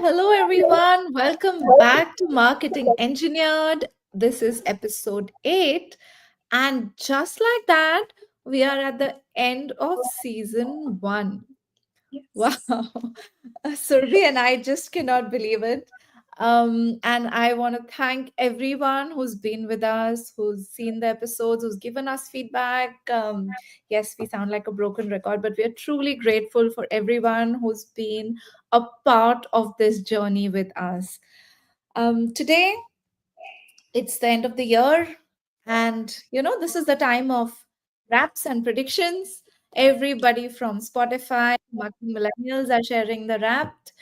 Hello everyone. Welcome back to Marketing Engineered. This is episode 8. And just like that, we are at the end of season 1. Wow. Yes. Survi and I just cannot believe it. And I want to thank everyone who's been with us, who's seen the episodes, who's given us feedback. Yes, we sound like a broken record, but we are truly grateful for everyone who's been a part of this journey with us. Today, it's the end of the year, and this is the time of wraps and predictions. Everybody from Spotify, marketing millennials are sharing the wrapped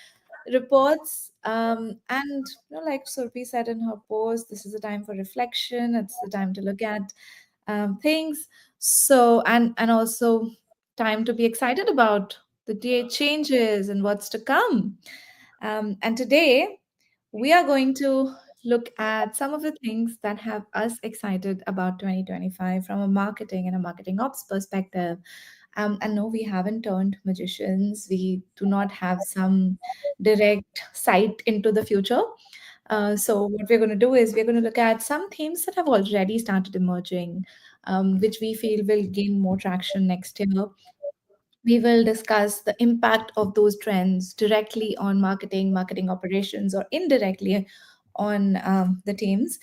reports. And like Surpi said in her post, this is a time for reflection. It's the time to look at things. So and also time to be excited about the day changes and what's to come. And today we are going to look at some of the things that have us excited about 2025 from a marketing and a marketing ops perspective. And no, we haven't turned magicians. We do not have some direct sight into the future. So, what we're going to do is we're going to look at some themes that have already started emerging, which we feel will gain more traction next year. We will discuss the impact of those trends directly on marketing, marketing operations, or indirectly on the teams.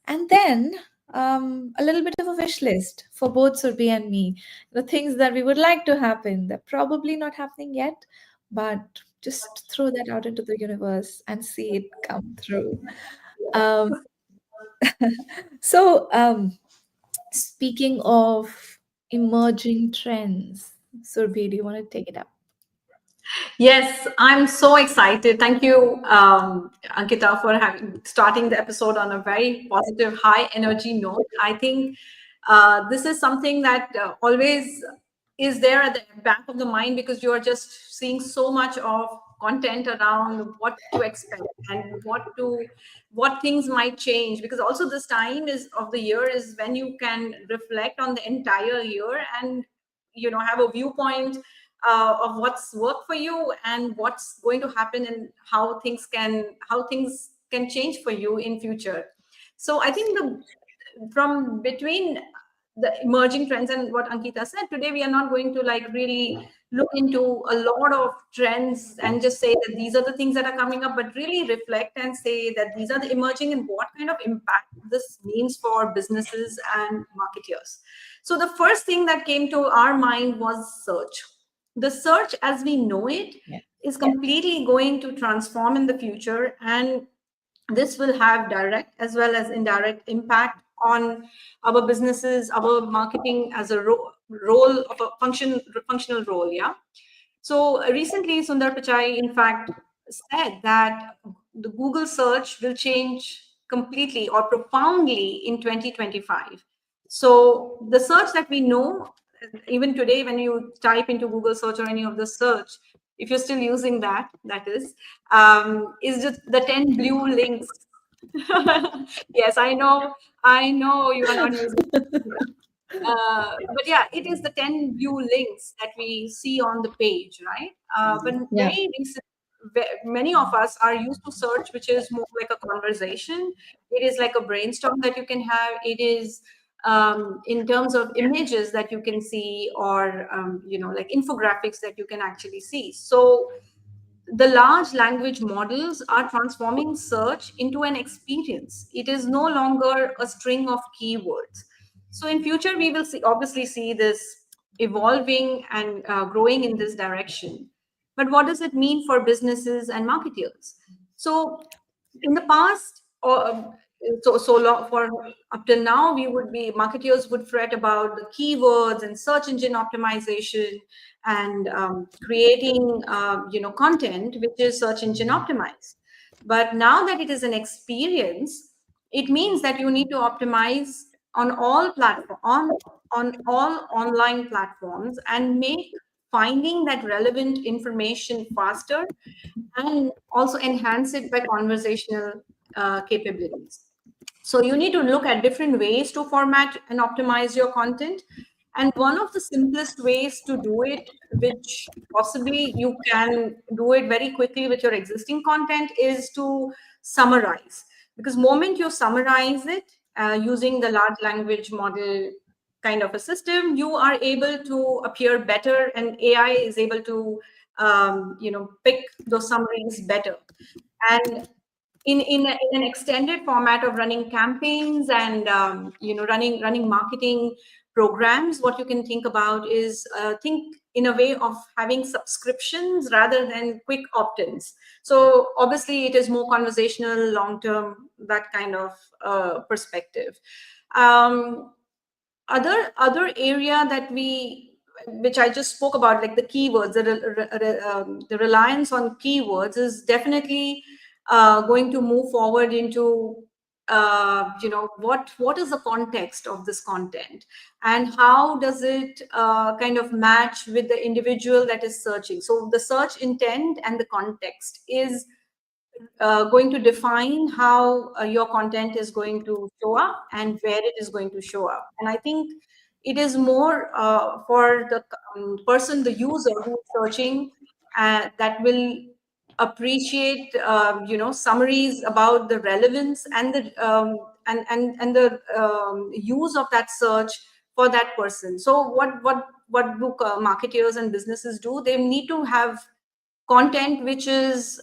And then a little bit of a wish list for both Surbi and me. The things that we would like to happen. They're probably not happening yet, but just throw that out into the universe and see it come through. Um, so, speaking of emerging trends, Surbhi, do you want to take it up? Yes, I'm so excited. Thank you, Ankita, for having starting the episode on a very positive, high energy note. I think this is something that always is there at the back of the mind because you are just seeing so much of content around what to expect and what things might change. Because also this time is of the year is when you can reflect on the entire year and have a viewpoint of what's worked for you and what's going to happen and how things can change for you in future. So I think the from between the emerging trends and what Ankita said today, we are not going to like really look into a lot of trends and just say that these are the things that are coming up, but really reflect and say that these are the emerging and what kind of impact this means for businesses and marketeers. So the first thing that came to our mind was search. The search as we know it Yeah. is completely going to transform in the future, and this will have direct as well as indirect impact on our businesses, our marketing as a role of a functional role. Yeah. So recently, Sundar Pichai, in fact, said that the Google search will change completely or profoundly in 2025. So the search that we know, even today, when you type into Google search or any of the search, if you're still using that, is just the 10 blue links. Yes, I know you are not using. But yeah, it is the 10 view links that we see on the page, right? But Yeah. very recent, many of us are used to search, which is more like a conversation. It is like a brainstorm that you can have. It is in terms of images that you can see, or like infographics that you can actually see. So the large language models are transforming search into an experience. It is no longer a string of keywords. So in future, we will obviously see this evolving and growing in this direction. But what does it mean for businesses and marketers? So in the past, or so long for up till now, we would be marketers would fret about the keywords and search engine optimization and creating content which is search engine optimized. But now that it is an experience, it means that you need to optimize on all platform on all online platforms and make finding that relevant information faster and also enhance it by conversational capabilities. So you need to look at different ways to format and optimize your content. And one of the simplest ways to do it, which possibly you can do it very quickly with your existing content, is to summarize. Because moment you summarize it using the large language model kind of a system, you are able to appear better, and AI is able to pick those summaries better. And in an extended format of running campaigns and running marketing programs, what you can think about is think in a way of having subscriptions rather than quick opt-ins. So obviously it is more conversational, long term, that kind of perspective. um, other area that which I just spoke about, like the keywords, the reliance on keywords is definitely going to move forward into what is the context of this content, and how does it kind of match with the individual that is searching. So the search intent and the context is going to define how your content is going to show up and where it is going to show up. And I think it is more for the person, the user who is searching, that will appreciate summaries about the relevance and the and the use of that search for that person. So what do marketers and businesses do? They need to have content which is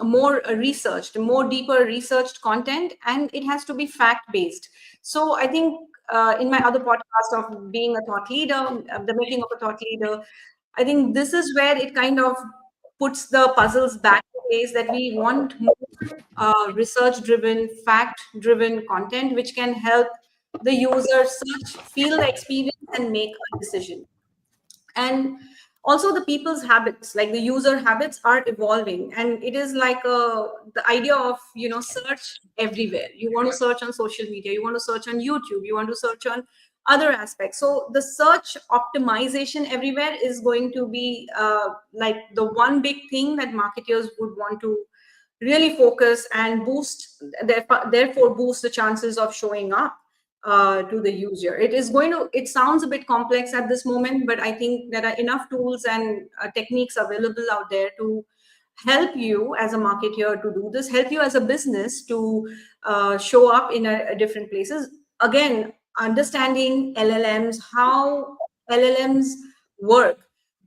more researched, more deeper researched content, and it has to be fact based. So I think in my other podcast of being a thought leader, the making of a thought leader, I think this is where it kind of puts the puzzles back in place, that we want more research driven, fact driven content which can help the user search, feel the experience, and make a decision. And also the people's habits, like the user habits are evolving, and it is like the idea of, search everywhere. You want to search on social media, you want to search on YouTube, you want to search on other aspects. So the search optimization everywhere is going to be like the one big thing that marketers would want to really focus and boost, therefore boost the chances of showing up to the user. It sounds a bit complex at this moment, but I think there are enough tools and techniques available out there to help you as a marketer to do this, help you as a business to show up in a different places. Again, understanding LLMs, how LLMs work.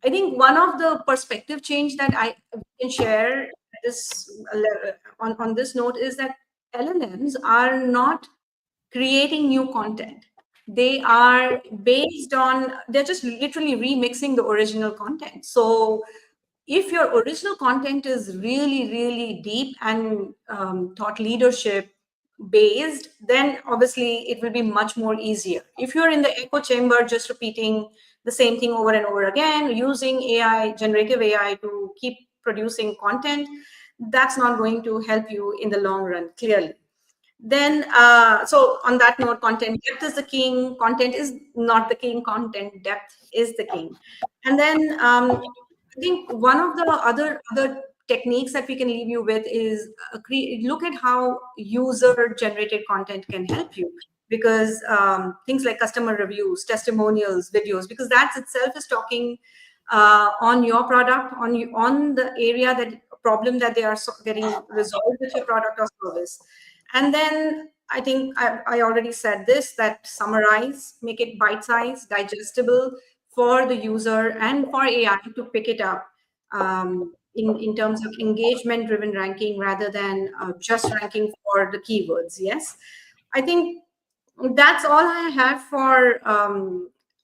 I think one of the perspective change that I can share this on this note is that LLMs are not creating new content. They are based on, they're just literally remixing the original content. So if your original content is really, really deep and thought leadership based, then obviously it will be much more easier. If you're in the echo chamber, just repeating the same thing over and over again, using AI, generative AI to keep producing content, that's not going to help you in the long run, clearly. Then so on that note, content depth is the king, content is not the king, content depth is the king. And then I think one of the other techniques that we can leave you with is look at how user generated content can help you, because things like customer reviews, testimonials, videos, because that itself is talking on your product, on the area, that problem that they are getting resolved with your product or service. And then I think I already said this, that summarize, make it bite-sized, digestible for the user and for AI to pick it up in terms of engagement-driven ranking rather than just ranking for the keywords. Yes, I think that's all I have for.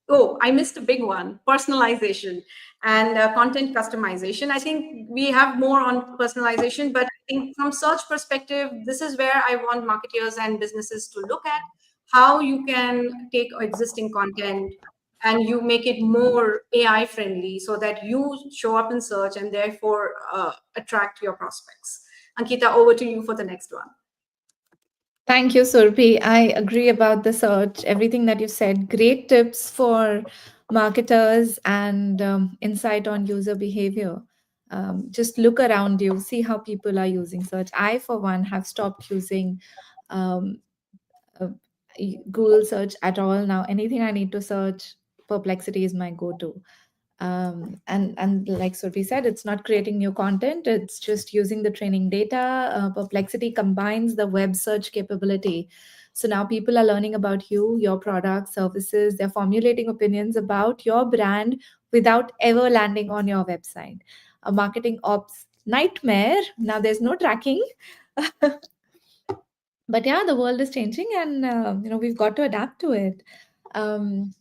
Oh, I missed a big one: personalization and content customization. I think we have more on personalization, but I think from search perspective, this is where I want marketers and businesses to look at how you can take existing content and you make it more AI friendly so that you show up in search and therefore attract your prospects. Ankita, over to you for the next one. Thank you, Surbi. I agree about the search, everything that you said. Great tips for marketers and insight on user behavior. Just look around you, see how people are using search. I, for one, have stopped using um, uh, Google search at all now. Anything I need to search, Perplexity is my go-to. And like Survi said, it's not creating new content, it's just using the training data. Perplexity combines the web search capability, so now people are learning about you, your products, services. They're formulating opinions about your brand without ever landing on your website. A marketing ops nightmare. Now there's no tracking. But yeah, the world is changing, and we've got to adapt to it. um,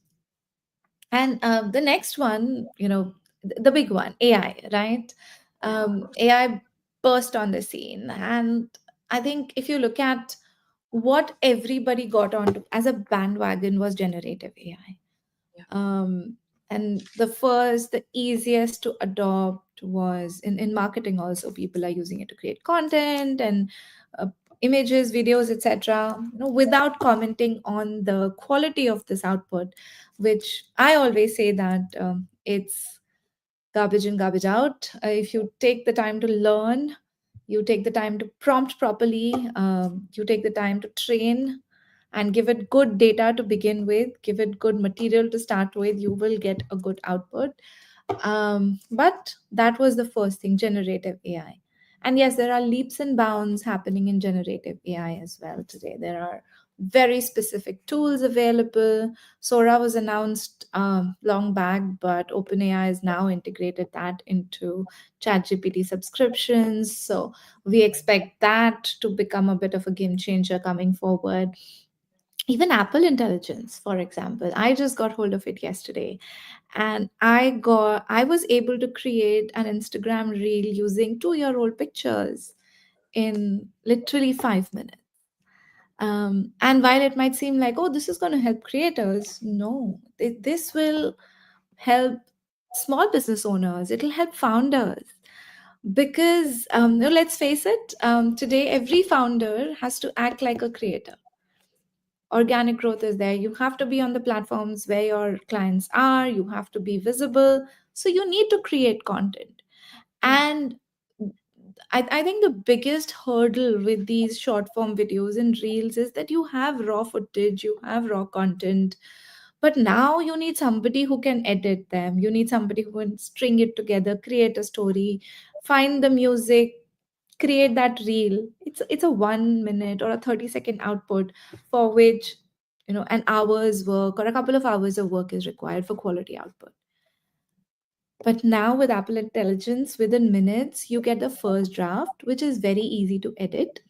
and the next one, the big one, AI, right? AI burst on the scene. And I think if you look at what everybody got onto as a bandwagon was generative AI. Um, and the easiest to adopt was in marketing also. People are using it to create content and uh, images, videos, etc., without commenting on the quality of this output, which I always say that it's garbage in, garbage out. If you take the time to learn, you take the time to prompt properly, you take the time to train and give it good data to begin with, give it good material to start with, you will get a good output. But that was the first thing, generative AI. And yes, there are leaps and bounds happening in generative AI as well today. There are very specific tools available. Sora was announced long back, but OpenAI has now integrated that into ChatGPT subscriptions. So we expect that to become a bit of a game changer coming forward. Even Apple Intelligence, for example, I just got hold of it yesterday, and I was able to create an Instagram reel using 2-year-old pictures in literally 5 minutes. And while it might seem like, oh, this is going to help creators, no, this will help small business owners, it'll help founders. Because no, let's face it, today every founder has to act like a creator. Organic growth is there. You have to be on the platforms where your clients are, you have to be visible. So you need to create content. Yeah. And I think the biggest hurdle with these short form videos and reels is that you have raw footage, you have raw content, but now you need somebody who can edit them. You need somebody who can string it together, create a story, find the music, create that reel. It's a 1 minute or a 30-second output for which an hour's work or a couple of hours of work is required for quality output. But now with Apple Intelligence, within minutes, you get the first draft, which is very easy to edit.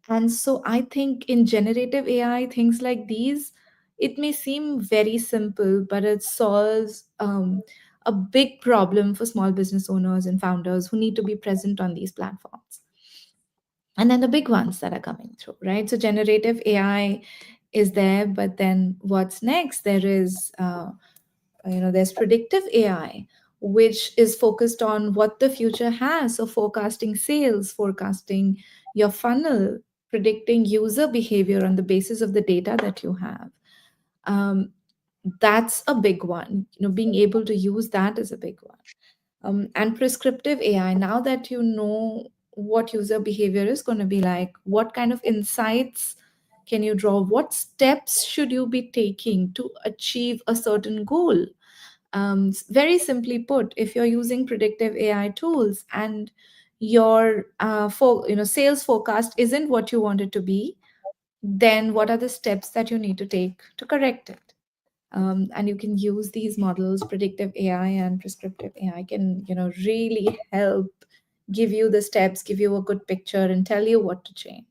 And so I think in generative AI, things like these, it may seem very simple, but it solves a big problem for small business owners and founders who need to be present on these platforms. And then the big ones that are coming through, right? So generative AI is there, but then what's next? There's predictive AI, which is focused on what the future has. So forecasting sales, forecasting your funnel, predicting user behavior on the basis of the data that you have. um, that's a big one. Being able to use that is a big one. And prescriptive AI, now that you know what user behavior is going to be like, what kind of insights can you draw, what steps should you be taking to achieve a certain goal. Very simply put, if you're using predictive AI tools and your sales forecast isn't what you want it to be, then what are the steps that you need to take to correct it? And you can use these models, predictive AI and prescriptive AI can really help give you the steps, give you a good picture, and tell you what to change.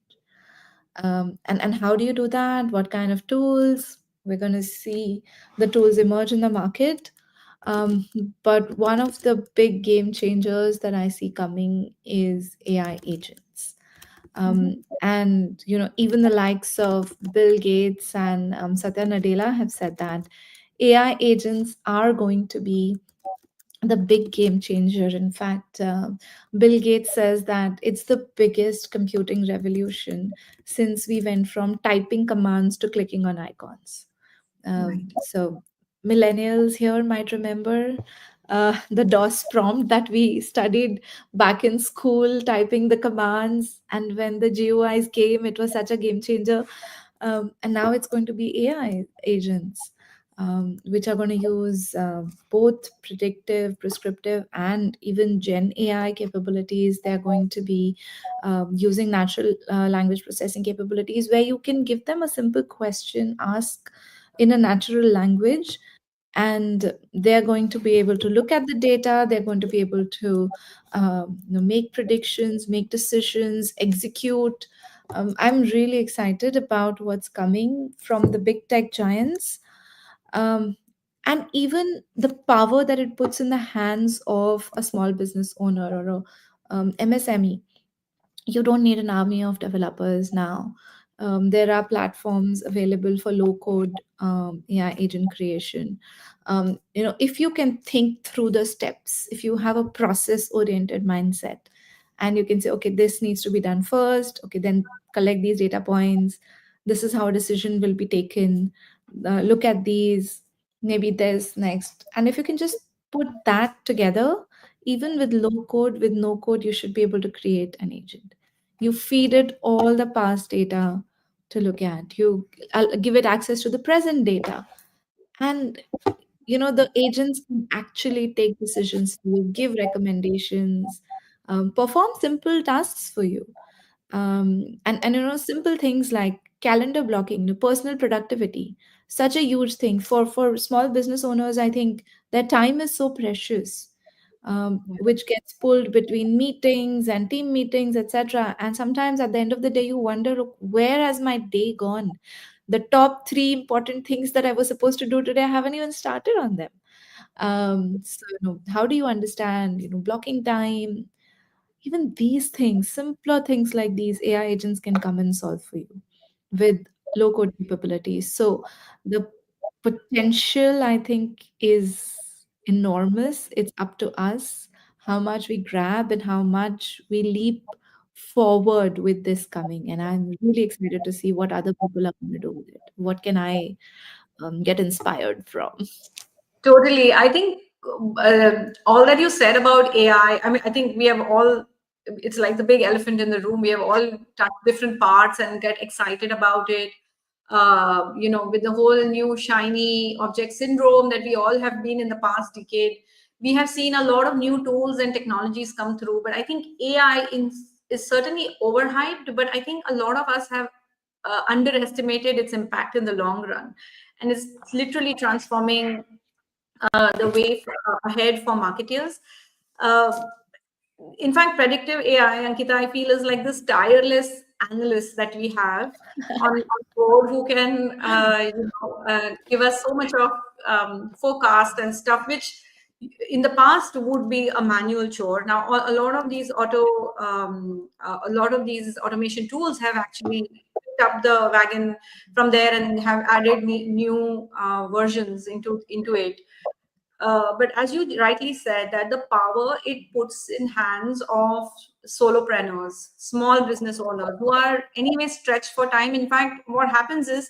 And how do you do that? What kind of tools? We're going to see the tools emerge in the market. um, but one of the big game changers that I see coming is AI agents. Mhm. And even the likes of Bill Gates and Satya Nadella have said that AI agents are going to be the big game changer. In fact, Bill Gates says that it's the biggest computing revolution since we went from typing commands to clicking on icons. Right. So millennials here might remember the DOS prompt that we studied back in school, typing the commands. And when the GUIs came, it was such a game changer. And now it's going to be AI agents, which are going to use both predictive, prescriptive, and even Gen AI capabilities. They're going to be using natural language processing capabilities where you can give them a simple question, ask in a natural language, and they're going to be able to look at the data. They're going to be able to make predictions, make decisions, execute. I'm really excited about what's coming from the big tech giants, um, and even the power that it puts in the hands of a small business owner or a MSME. You don't need an army of developers now. There are platforms available for low code AI agent creation. If you can think through the steps, if you have a process oriented mindset, and you can say, okay, this needs to be done first, okay, then collect these data points. This is how a decision will be taken. Look at these, maybe this next. And if you can just put that together, even with low code, with no code, you should be able to create an agent. You feed it all the past data to look at. You give it access to the present data. And the agents can actually take decisions for you, give recommendations, perform simple tasks for you. And simple things like calendar blocking, personal productivity, such a huge thing for small business owners. I think their time is so precious, Yeah. which gets pulled between meetings and team meetings, etc. And sometimes at the end of the day, you wonder, look, where has my day gone? The top three important things that I was supposed to do today, I haven't even started on them. So, how do you understand, blocking time? Even these things, simpler things like these, AI agents can come and solve for you with low code capabilities. So the potential, I think, is enormous. It's up to us how much we grab and how much we leap forward with this coming. And I'm really excited to see what other people are going to do with it. What can I get inspired from? Totally. I think all that you said about AI, I mean, I think we have all, it's like the big elephant in the room. We have all touched different parts and get excited about it. With the whole new shiny object syndrome that we all have been in the past decade, we have seen a lot of new tools and technologies come through. But I think is certainly overhyped, but I think a lot of us have underestimated its impact in the long run. And it's literally transforming the way ahead for marketeers. Uh, in fact, predictive AI, Ankita, I feel is like this tireless analyst that we have on board who can, give us so much of forecast and stuff, which in the past would be a manual chore. Now, a lot of these a lot of these automation tools have actually picked up the wagon from there and have added new versions into it. But as you rightly said, that the power it puts in hands of solopreneurs, small business owners who are anyway stretched for time. In fact, what happens is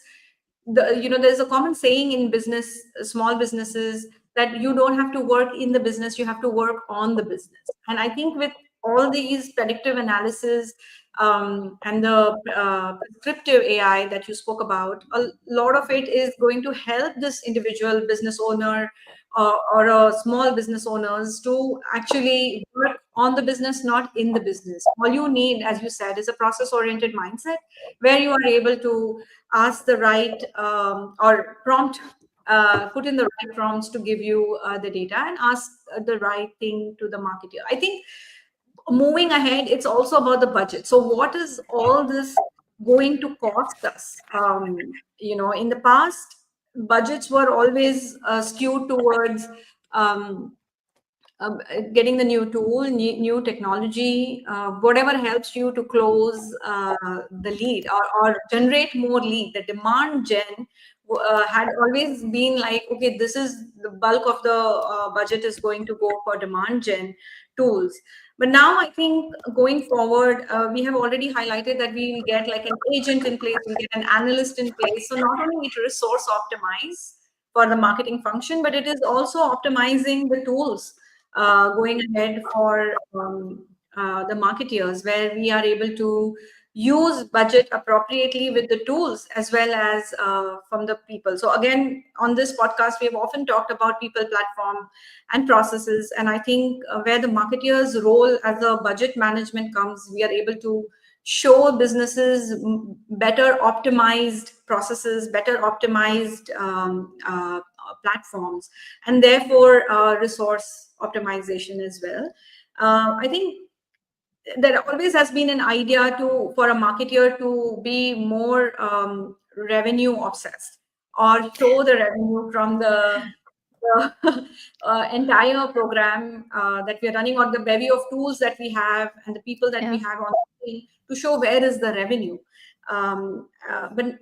there's a common saying in business, small businesses, that you don't have to work in the business, you have to work on the business. And I think with all these predictive analysis and the prescriptive AI that you spoke about, a lot of it is going to help this individual business owner or a small business owners to actually work on the business, not in the business. All you need, as you said, is a process oriented mindset where you are able to ask the right or prompt, put in the right prompts to give you the data and ask the right thing to the marketer. I think moving ahead, it's also about the budget. So what is all this going to cost us? In the past, budgets were always skewed towards um, getting the new tool, new technology, whatever helps you to close the lead or generate more lead. The demand gen had always been like, okay, this is the bulk of the budget is going to go for demand gen tools. But now I think going forward, we have already highlighted that we will get like an agent in place, we'll get an analyst in place. So not only it resource optimize for the marketing function, but it is also optimizing the tools going ahead for the marketeers, where we are able to use budget appropriately with the tools as well as from the people. So again, on this podcast, we have often talked about people, platform, and processes. And I think where the marketeer's role as a budget management comes, we are able to show businesses better optimized processes, better optimized platforms, and therefore resource optimization as well. I think there always has been an idea for a marketer to be more revenue obsessed or show the revenue from the entire program that we are running, or the bevy of tools that we have and the people that we Yeah. have on the team, to show where is the revenue. But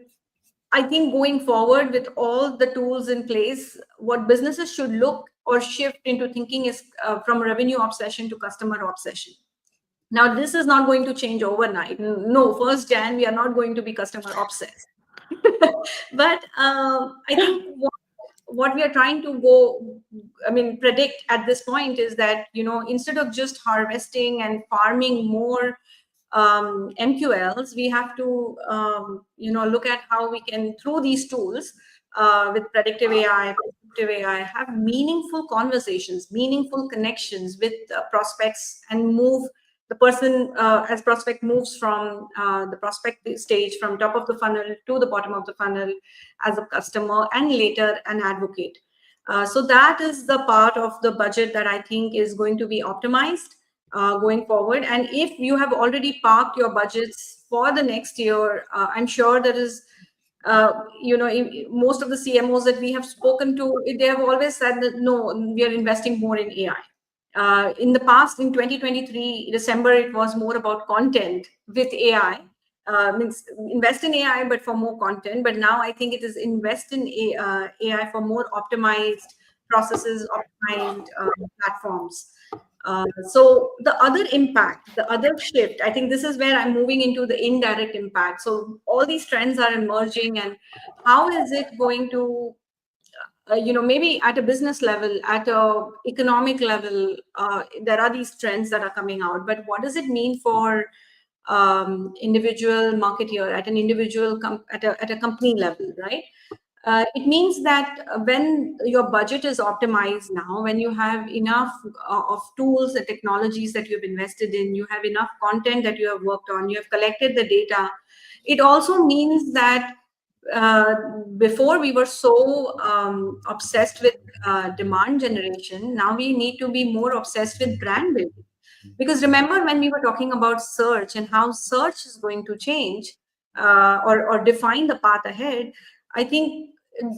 I think going forward with all the tools in place, what businesses should look or shift into thinking is from revenue obsession to customer obsession. Now, this is not going to change overnight. No, first Jan, we are not going to be customer obsessed. But I think what we are trying to predict at this point is that, instead of just harvesting and farming more MQLs, we have to, look at how we can, through these tools, with predictive AI, prescriptive AI, have meaningful conversations, meaningful connections with prospects, and move the person as prospect moves from the prospect stage, from top of the funnel to the bottom of the funnel as a customer, and later an advocate. So that is the part of the budget that I think is going to be optimized going forward. And if you have already parked your budgets for the next year, I'm sure there is Most of the CMOs that we have spoken to, they have always said that no, we are investing more in AI. In the past, in 2023 December, it was more about content with AI. Means invest in AI, but for more content. But now I think it is invest in AI for more optimized processes, optimized platforms. So the other impact, the other shift, I think this is where I'm moving into the indirect impact. So all these trends are emerging, and how is it going to, maybe at a business level, at a economic level, there are these trends that are coming out. But what does it mean for individual marketer at an at a company level, right? It means that when your budget is optimized now, when you have enough of tools and technologies that you've invested in, you have enough content that you have worked on, you have collected the data, it also means that uh, before we were so obsessed with demand generation, now we need to be more obsessed with brand building. Because remember when we were talking about search and how search is going to change, or define the path ahead, I think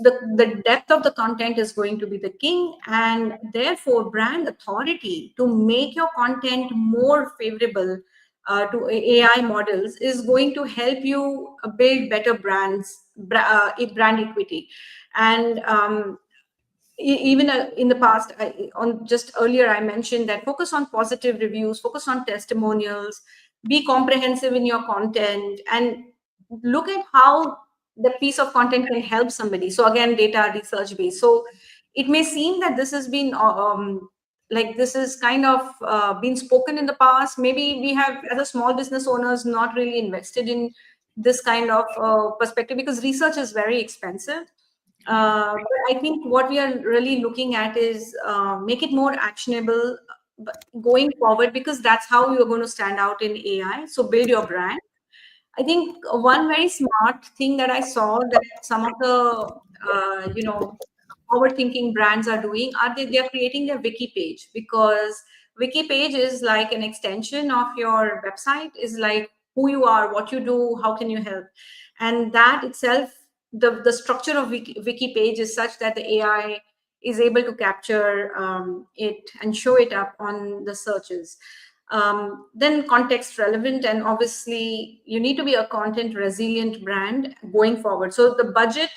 the depth of the content is going to be the king, and therefore brand authority to make your content more favorable to AI models is going to help you build better brand equity. And even in the past, on just earlier I mentioned that focus on positive reviews, focus on testimonials, be comprehensive in your content, and look at how the piece of content can help somebody. So again, data research based. So it may seem that this has been like this is kind of been spoken in the past. Maybe we have, as a small business owners, not really invested in this kind of perspective because research is very expensive. But I think what we are really looking at is make it more actionable going forward, because that's how you're going to stand out in AI. So build your brand. I think one very smart thing that I saw that some of the forward thinking brands are doing are they're creating their wiki page, because wiki page is like an extension of your website, is like who you are, what you do, how can you help. And that itself, the structure of wiki page is such that the AI is able to capture it and show it up on the searches. Then context relevant, and obviously you need to be a content resilient brand going forward. So the budget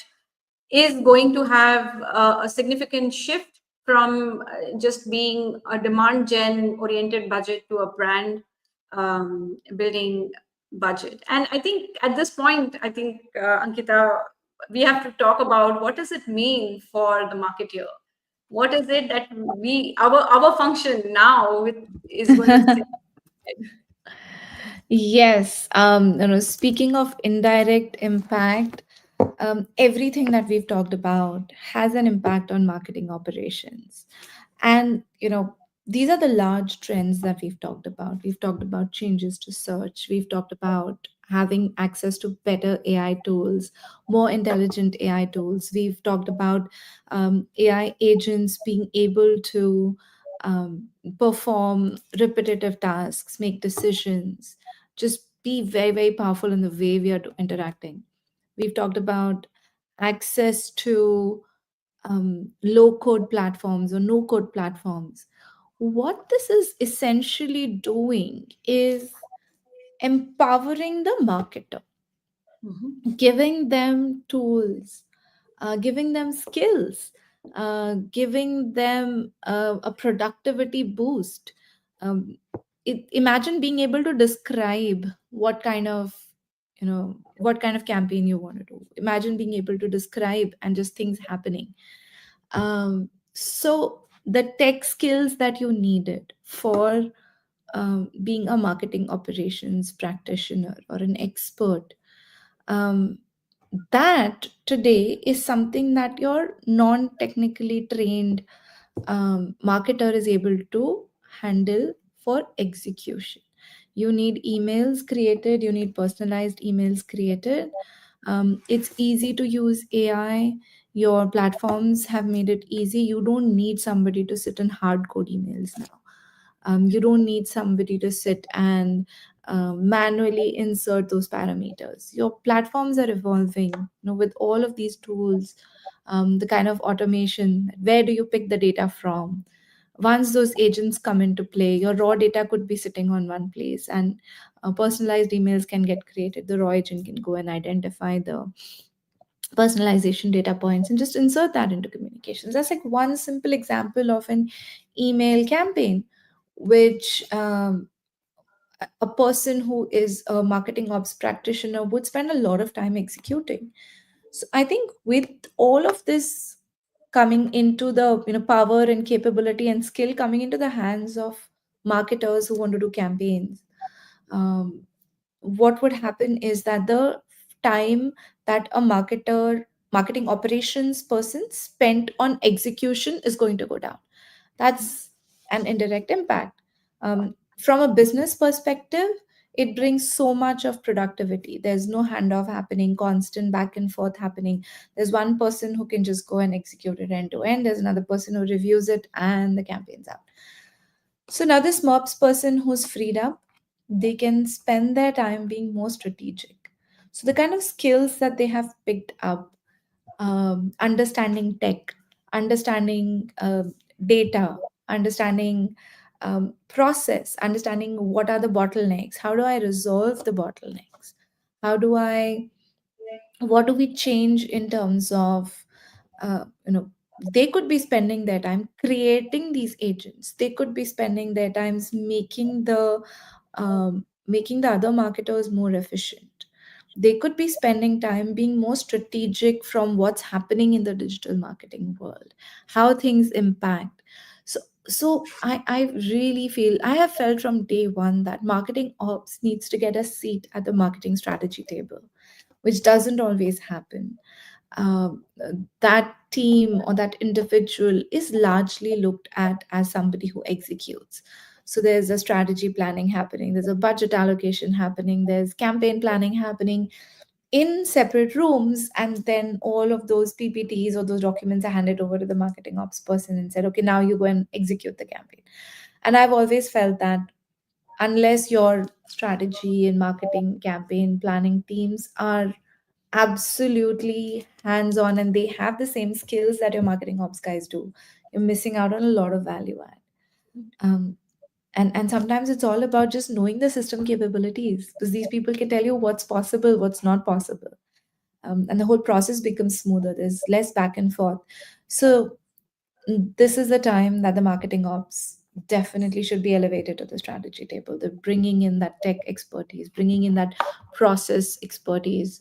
is going to have a significant shift from just being a demand gen oriented budget to a brand building budget. And I think at this point, I think Ankita, we have to talk about what does it mean for the marketer. What is it that our function now is going to say? Yes, speaking of indirect impact, everything that we've talked about has an impact on marketing operations. And, these are the large trends that we've talked about. We've talked about changes to search. We've talked about having access to better AI tools, more intelligent AI tools. We've talked about AI agents being able to perform repetitive tasks, make decisions, just be very, very powerful in the way we are interacting. We've talked about access to low code platforms or no code platforms. What this is essentially doing is empowering the marketer, Mhm. giving them tools, giving them skills, giving them a productivity boost. Um, Imagine being able to describe what kind of campaign you want to do. Imagine being able to describe and just things happening. So the tech skills that you needed for being a marketing operations practitioner or an expert, um, that today is something that your non-technically trained marketer is able to handle for execution. You need emails created, you need personalized emails created. It's easy to use AI. Your platforms have made it easy. You don't need somebody to sit and hard code emails now. You don't need somebody to sit and manually insert those parameters. Your platforms are evolving, with all of these tools, the kind of automation. Where do you pick the data from? Once those agents come into play, your raw data could be sitting on one place, and personalized emails can get created. The raw agent can go and identify the personalization data points and just insert that into communications. That's like one simple example of an email campaign, which a person who is a marketing ops practitioner would spend a lot of time executing. So I think with all of this coming into the power and capability and skill coming into the hands of marketers who want to do campaigns, um, what would happen is that the time that a marketing operations person spent on execution is going to go down. That's an indirect impact. From a business perspective, it brings so much of productivity. There's no handoff happening, constant back and forth happening. There's one person who can just go and execute it end to end. There's another person who reviews it, and the campaign's out. So now this MOPS person who's freed up, they can spend their time being more strategic. So the kind of skills that they have picked up, understanding tech, understanding data, understanding process, understanding what are the bottlenecks, how do I resolve the bottlenecks, how do I, what do we change in terms of, uh, you know, they could be spending their time creating these agents. They could be spending their times making the other marketers more efficient. They could be spending time being more strategic from what's happening in the digital marketing world, how things impact. So I really feel, I have felt from day one that marketing ops needs to get a seat at the marketing strategy table, which doesn't always happen. um, that team or that individual is largely looked at as somebody who executes. So there's a strategy planning happening, there's a budget allocation happening, there's campaign planning happening in separate rooms, and then all of those PPTs or those documents are handed over to the marketing ops person and said, okay, now you go and execute the campaign. And I've always felt that unless your strategy and marketing campaign planning teams are absolutely hands on and they have the same skills that your marketing ops guys do, you're missing out on a lot of value add. Um, and sometimes it's all about just knowing the system capabilities, because these people can tell you what's possible, what's not possible. And the whole process becomes smoother. There's less back and forth. So this is the time that the marketing ops definitely should be elevated to the strategy table. They're bringing in that tech expertise, bringing in that process expertise,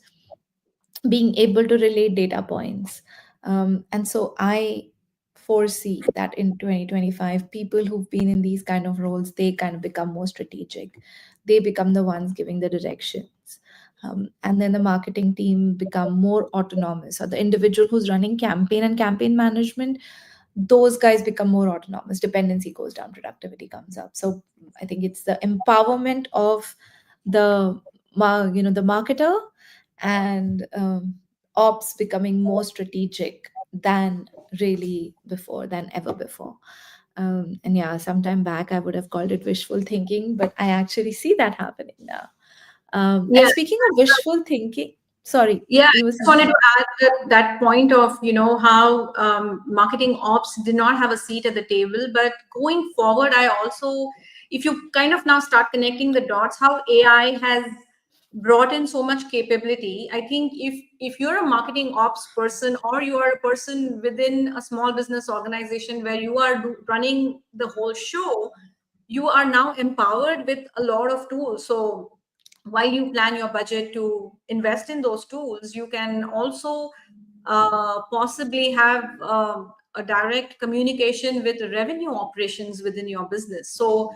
being able to relate data points. And so I foresee that in 2025, people who've been in these kind of roles, they kind of become more strategic. They become the ones giving the directions. And then the marketing team become more autonomous, or the individual who's running campaign and campaign management, those guys become more autonomous. Dependency goes down, productivity comes up. So I think it's the empowerment of the the marketer, and ops becoming more strategic than really before, than ever before. And yeah, sometime back I would have called it wishful thinking, but I actually see that happening now. And Yeah. speaking of wishful thinking, sorry, Yeah, I you were just wanted saying. to add that point of, how marketing ops did not have a seat at the table. But going forward, I also, if you kind of now start connecting the dots, how AI has brought in so much capability. I think if you're a marketing ops person, or you are a person within a small business organization where you are running the whole show, you are now empowered with a lot of tools. So while you plan your budget to invest in those tools, you can also possibly have a direct communication with revenue operations within your business. So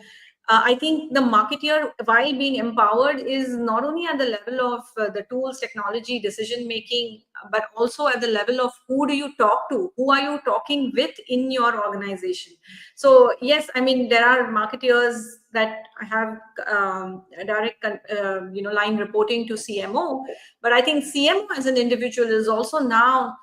I think the marketer, while being empowered, is not only at the level of the tools, technology, decision making, but also at the level of who do you talk to, who are you talking with in your organization. So yes, I mean, there are marketers that have a direct line reporting to CMO, but I think CMO as an individual is also now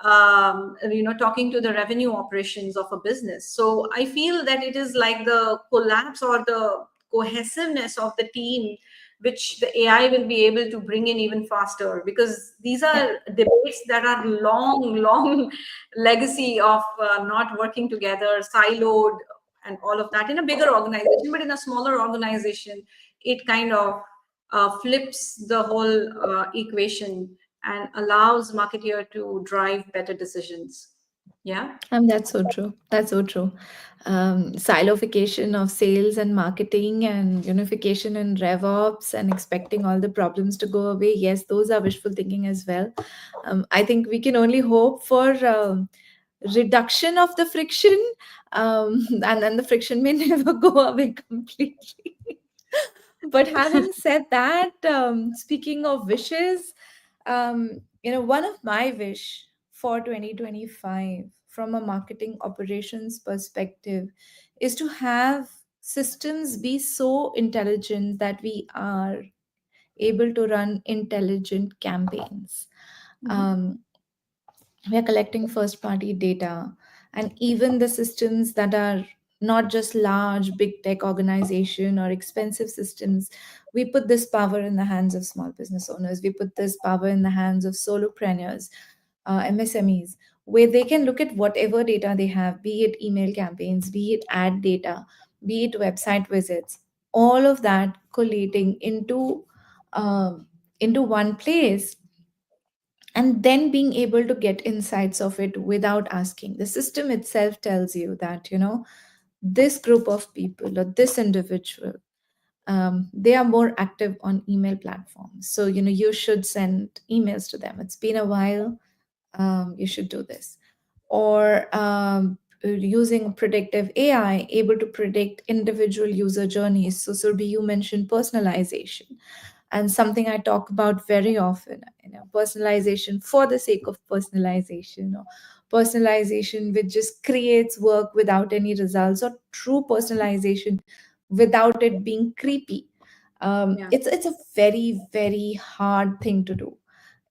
talking to the revenue operations of a business. So I feel that it is like the collapse or the cohesiveness of the team, which the AI will be able to bring in even faster, because these Yeah. are debates that are long, long legacy of not working together, siloed, and all of that in a bigger organization. But in a smaller organization, it kind of flips the whole equation and allows marketeer to drive better decisions. Yeah. That's so true. That's so true. Siloification of sales and marketing and unification in RevOps and expecting all the problems to go away. Yes, those are wishful thinking as well. I think we can only hope for reduction of the friction, and then the friction may never go away completely. But having said that, speaking of wishes, one of my wish for 2025 from a marketing operations perspective is to have systems be so intelligent that we are able to run intelligent campaigns. Mhm. Um, we are collecting first party data, and even the systems that are not just large big tech organization or expensive systems, we put this power in the hands of small business owners, we put this power in the hands of solopreneurs, MSMEs, where they can look at whatever data they have, be it email campaigns, be it ad data, be it website visits, all of that collating um, into one place, and then being able to get insights of it without asking. The system itself tells you that, this group of people or this individual, they are more active on email platforms. So, you should send emails to them. It's been a while. You should do this. Or using predictive AI, able to predict individual user journeys. So, Surbi, you mentioned personalization, and something I talk about very often, personalization for the sake of personalization, or personalization which just creates work without any results, or true personalization without it being creepy. Yeah. It's a very, very hard thing to do.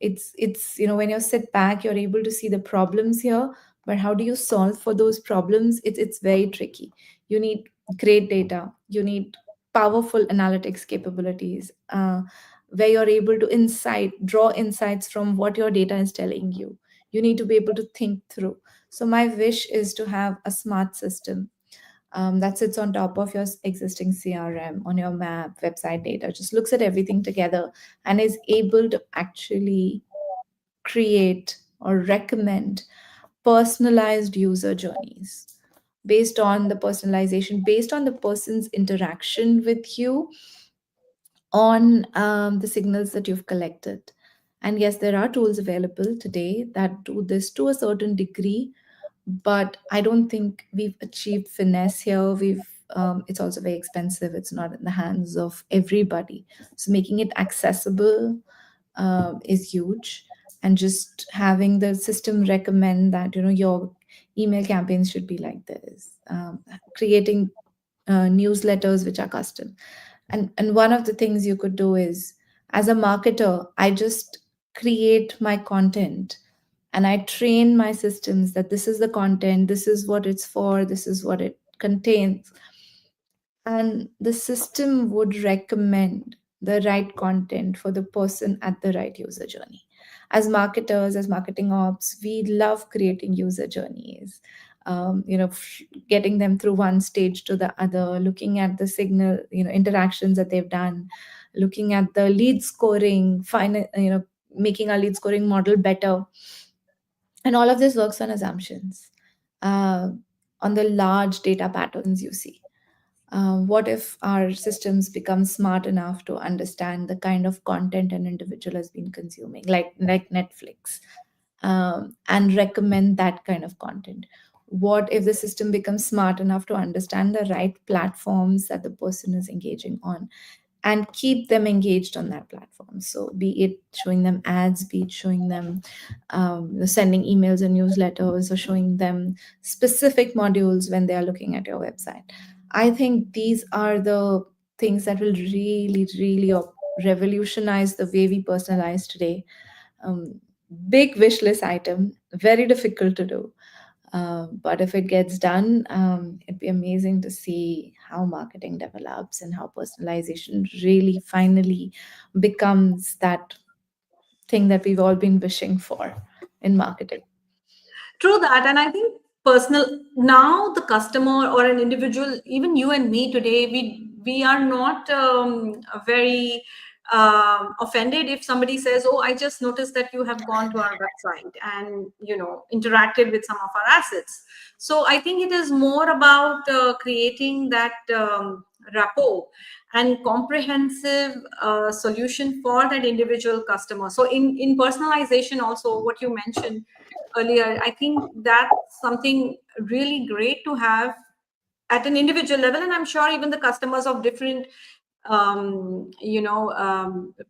It's when you sit back, you're able to see the problems here, but how do you solve for those problems? It's very tricky. You need great data, you need powerful analytics capabilities, where you're able to draw insights from what your data is telling you. You need to be able to think through. So my wish is to have a smart system that sits on top of your existing CRM, on your map, website data, just looks at everything together and is able to actually create or recommend personalized user journeys based on the personalization, based on the person's interaction with you, on the signals that you've collected. And yes, there are tools available today that do this to a certain degree, but I don't think we've achieved finesse here. It's also very expensive. It's not in the hands of everybody. So making it accessible is huge, and just having the system recommend that your email campaigns should be like this, creating newsletters which are custom. And one of the things you could do is, as a marketer, I just create my content and I train my systems that this is the content, this is what it's for, this is what it contains, and the system would recommend the right content for the person at the right user journey. As marketers, as marketing ops, we love creating user journeys, getting them through one stage to the other, looking at the signal, interactions that they've done, looking at the lead scoring, making our lead scoring model better. And all of this works on assumptions, uh, on the large data patterns you see. What if our systems become smart enough to understand the kind of content an individual has been consuming, like Netflix, and recommend that kind of content? What if the system becomes smart enough to understand the right platforms that the person is engaging on and keep them engaged on that platform? So, be it showing them ads, be it showing them sending emails and newsletters, or showing them specific modules when they are looking at your website. I think these are the things that will really, really revolutionize the way we personalize today. Um, big wish list item, very difficult to do. But if it gets done, it'd be amazing to see how marketing develops and how personalization really finally becomes that thing that we've all been wishing for in marketing. True that. And I think personal now the customer or an individual, even you and me today, we are not very offended if somebody says, "Oh, I just noticed that you have gone to our website and interacted with some of our assets." So I think it is more about creating that rapport and comprehensive solution for that individual customer. So in personalization, also what you mentioned earlier, I think that's something really great to have at an individual level, and I'm sure even the customers of different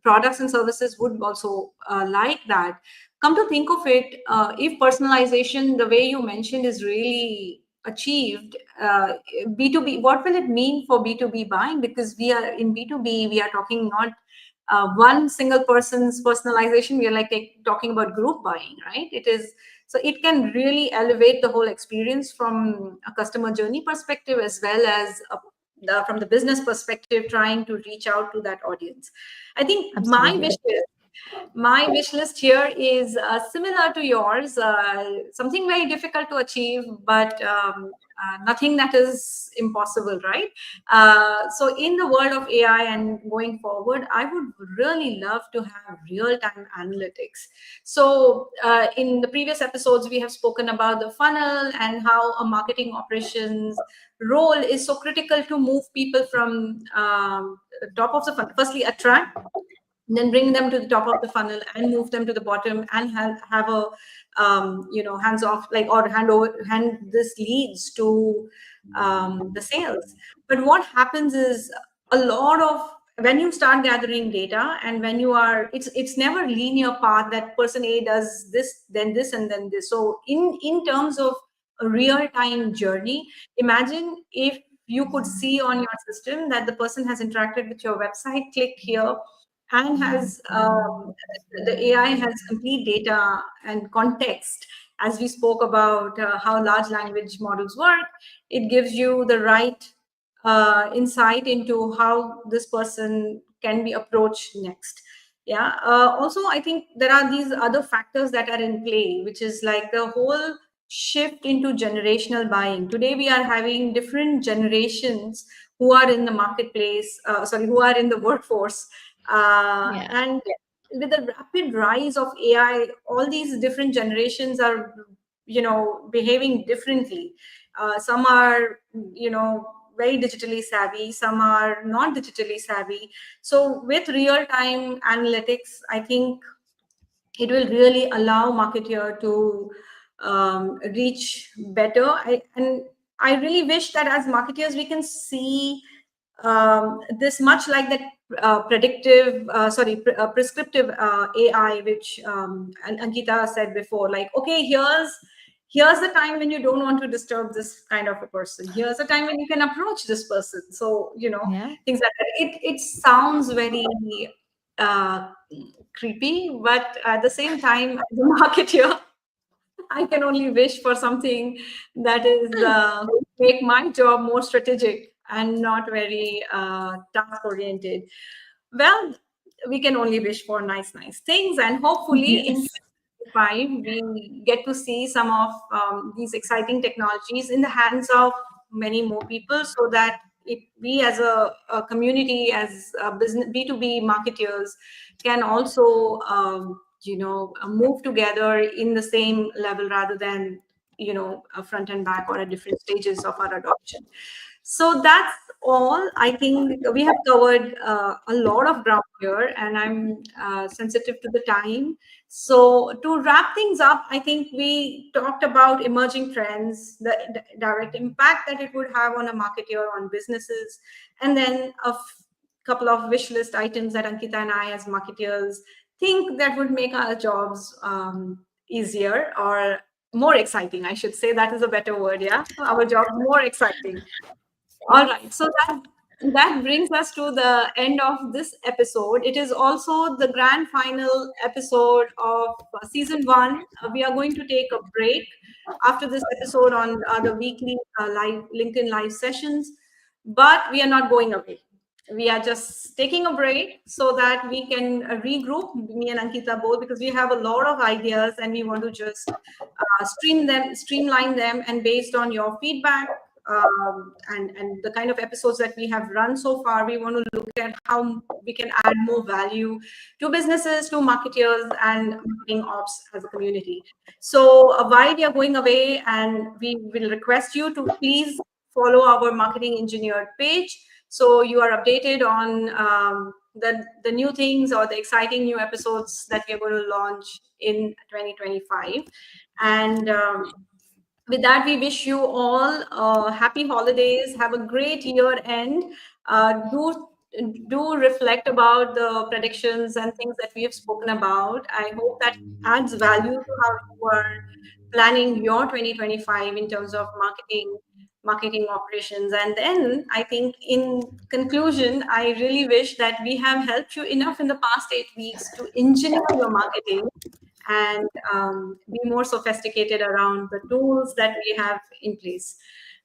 products and services would also like that. Come to think of it, if personalization, the way you mentioned, is really achieved, B2B, what will it mean for B2B buying? Because we are in B2B, we are talking not one single person's personalization, we are like talking about group buying, right? It is, so it can really elevate the whole experience from a customer journey perspective, as well as from the business perspective, trying to reach out to that audience. I think Absolutely. my wish list here is similar to yours, something very difficult to achieve, but nothing that is impossible, right? So in the world of AI and going forward, I would really love to have real-time analytics. So in the previous episodes, we have spoken about the funnel and how a marketing operations role is so critical to move people from top of the funnel. Firstly, attract, then bring them to the top of the funnel and move them to the bottom, and have a hands off, like, or hand this leads to the sales. But what happens is, a lot of, when you start gathering data, and when you are, it's never linear path that person A does this, then this, and then this. So in terms of a real time journey, imagine if you could see on your system that the person has interacted with your website, clicked here, and has the AI has complete data and context. As we spoke about how large language models work, it gives you the right insight into how this person can be approached next. Yeah. Also, I think there are these other factors that are in play, which is like the whole shift into generational buying. Today, we are having different generations who are in the marketplace, who are in the workforce, Yeah. and with the rapid rise of AI, all these different generations are, behaving differently. Some are, very digitally savvy, some are not digitally savvy. So with real time analytics, I think it will really allow marketeer to reach better. And I really wish that as marketeers we can see this much like that prescriptive AI, which Ankita said before. Like, okay, here's the time when you don't want to disturb this kind of a person. Here's the time when you can approach this person. So Yeah. things like that. It sounds very uh, creepy, but at the same time, as a marketeer, I can only wish for something that is make my job more strategic and not very task oriented. Well, we can only wish for nice things, and hopefully in Yes. 2025 we get to see some of these exciting technologies in the hands of many more people, so that we as a community, as business B2B marketers, can also move together in the same level, rather than a front and back or at different stages of our adoption. So that's all. I think we have covered a lot of ground here, and I'm sensitive to the time. So to wrap things up, I think we talked about emerging trends, the direct impact that it would have on a marketer, on businesses, and then couple of wish list items that Ankita and I, as marketers, think that would make our jobs easier, or more exciting. I should say that is a better word. Yeah, our jobs more exciting. All right. So That brings us to the end of this episode. It is also the grand final episode of season one. We are going to take a break after this episode on the weekly live LinkedIn live sessions, but we are not going away. We are just taking a break so that we can regroup, me and Ankita both, because we have a lot of ideas and we want to just streamline them, and based on your feedback, and the kind of episodes that we have run so far, we want to look at how we can add more value to businesses, to marketers, and marketing ops as a community. So while we are going away, and we will request you to please follow our marketing engineered page, so you are updated on the new things or the exciting new episodes that we are going to launch in 2025. And with that, we wish you all happy holidays. Have a great year end. Do reflect about the predictions and things that we have spoken about. I hope that adds value to how you are planning your 2025 in terms of marketing operations. And then I think in conclusion, I really wish that we have helped you enough in the past 8 weeks to engineer your marketing and be more sophisticated around the tools that we have in place.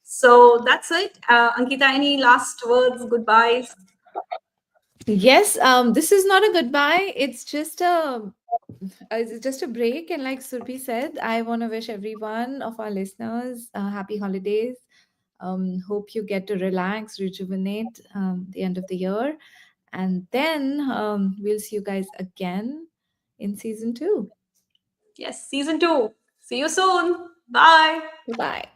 So that's it. Ankita, any last words, goodbyes? Yes, this is not a goodbye. It's just a break. And like Surbi said, I want to wish everyone of our listeners happy holidays. Hope you get to relax, rejuvenate the end of the year. And then we'll see you guys again in season 2. Yes, season two. See you soon. Bye. Bye.